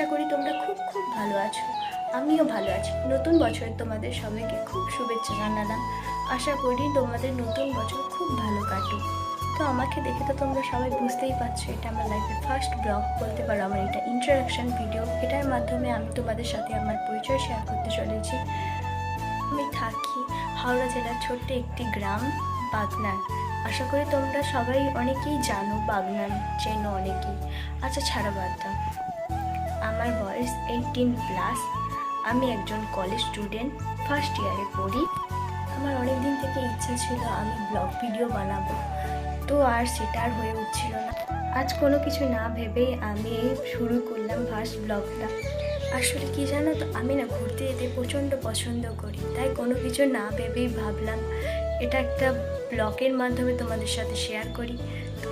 আশা করি তোমরা খুব খুব ভালো আছো, আমিও ভালো আছি। নতুন বছরে তোমাদের সবাইকে খুব শুভেচ্ছা জানালাম। আশা করি তোমাদের নতুন বছর খুব ভালো কাটুক। তো আমাকে দেখে তো তোমরা সবাই বুঝতেই পারছো, এটা আমার লাইফের ফার্স্ট ব্লগ বলতে পারো, আমার এটা ইন্ট্রোডাকশন ভিডিও। এটার মাধ্যমে আমি তোমাদের সাথে আমার পরিচয় শেয়ার করতে চলেছি। আমি থাকি হাওড়া জেলার ছোট্ট একটি গ্রাম বাগনান। আশা করি তোমরা সবাই অনেকেই জানো বাগনান, চেনো অনেকেই। আচ্ছা ছাড়া বাদ দাও, আমার বয়স 18+। আমি একজন কলেজ স্টুডেন্ট, ফার্স্ট ইয়ারে পড়ি। আমার অনেক দিন থেকে ইচ্ছা ছিল আমি ব্লগ ভিডিও বানাবো, তো আর সেটা আর হয়ে উঠছিল না। আজ কোনো কিছু না ভেবেই আমি শুরু করলাম ফার্স্ট ব্লগটা। আসলে কি জানো তো, আমি না ঘুরতে যেতে প্রচণ্ড পছন্দ করি, তাই কোনো কিছু না ভেবেই ভাবলাম এটা একটা ব্লগের মাধ্যমে তোমাদের সাথে শেয়ার করি। তো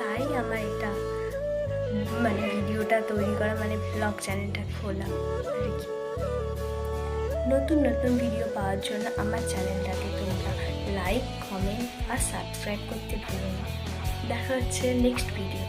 তাই আমার এটা ভিডিওটা তৈরি করা, ব্লগ চ্যানেলটা খোলা আর কি। নতুন নতুন ভিডিও পাওয়ার জন্য আমার চ্যানেলটাকে তোমরা লাইক, কমেন্ট আর সাবস্ক্রাইব করতে ভুলো না। দেখা হচ্ছে নেক্সট ভিডিও।